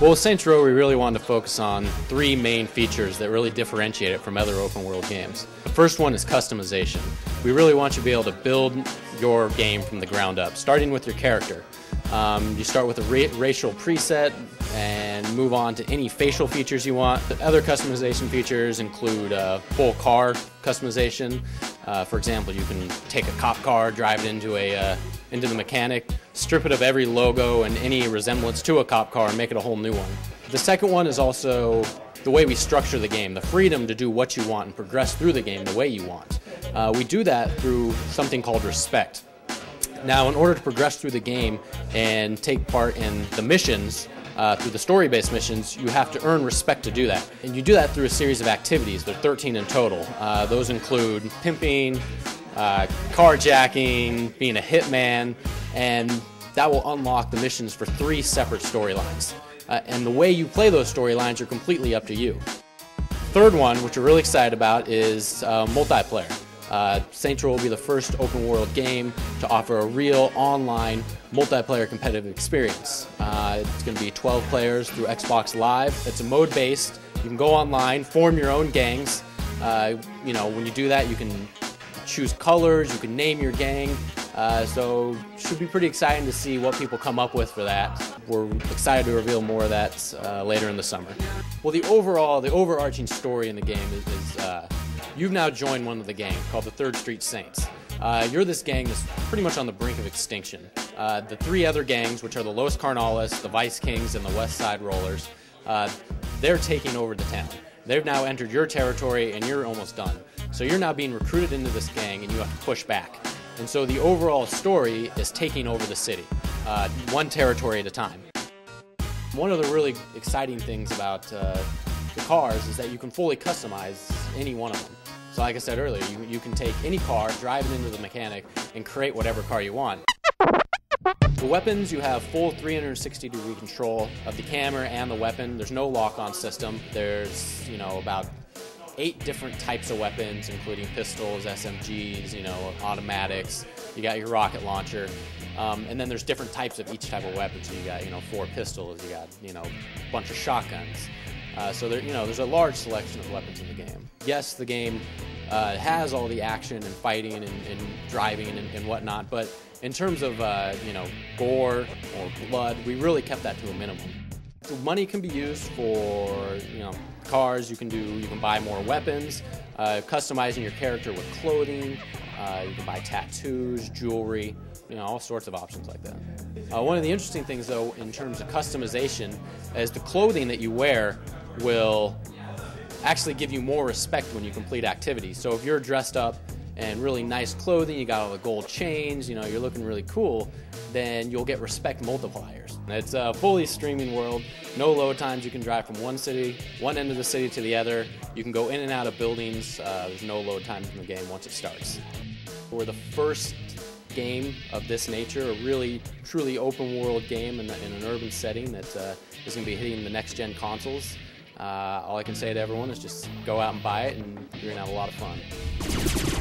Well, with Saints Row, we really wanted to focus on three main features that really differentiate it from other open world games. The first one is customization. We really want you to be able to build your game from the ground up, starting with your character. You start with a racial preset and move on to any facial features you want. The other customization features include full car customization. For example, you can take a cop car, drive it into the mechanic, strip it of every logo and any resemblance to a cop car and make it a whole new one. The second one is also the way we structure the game, the freedom to do what you want and progress through the game the way you want. We do that through something called respect. Now, in order to progress through the game and take part in the missions, through the story-based missions, you have to earn respect to do that. And you do that through a series of activities. There are 13 in total. Those include pimping, carjacking, being a hitman, and that will unlock the missions for 3 separate storylines. And the way you play those storylines are completely up to you. Third one, which we're really excited about, is multiplayer. Saints Row will be the first open world game to offer a real online multiplayer competitive experience. It's going to be 12 players through Xbox Live. It's a mode based. You can go online, form your own gangs. When you do that, you can choose colors, you can name your gang. So it should be pretty exciting to see what people come up with for that. We're excited to reveal more of that later in the summer. Well, the overarching story in the game is you've now joined one of the gangs called the Third Street Saints. You're this gang that's pretty much on the brink of extinction. The 3 other gangs, which are the Los Carnales, the Vice Kings, and the West Side Rollers, they're taking over the town. They've now entered your territory and you're almost done. So you're now being recruited into this gang and you have to push back. And so the overall story is taking over the city, one territory at a time. One of the really exciting things about the cars is that you can fully customize any one of them. So like I said earlier, you can take any car, drive it into the mechanic, and create whatever car you want. The weapons, you have full 360-degree control of the camera and the weapon. There's no lock-on system. There's, about 8 different types of weapons, including pistols, SMGs, automatics. You got your rocket launcher. And then there's different types of each type of weapon. So you got, 4 pistols. You got, a bunch of shotguns. So there's a large selection of weapons in the game. Yes, the game has all the action and fighting and driving and whatnot, but in terms of gore or blood, we really kept that to a minimum. So money can be used for cars. You can buy more weapons, customizing your character with clothing. You can buy tattoos, jewelry, all sorts of options like that. One of the interesting things, though, in terms of customization, is the clothing that you wear will actually give you more respect when you complete activities. So if you're dressed up in really nice clothing, you got all the gold chains, you're looking really cool, then you'll get respect multipliers. It's a fully streaming world, no load times. You can drive from one end of the city to the other. You can go in and out of buildings. There's no load times in the game once it starts. We're the first game of this nature, a really, truly open world game in an urban setting that is going to be hitting the next-gen consoles. All I can say to everyone is just go out and buy it, and you're going to have a lot of fun.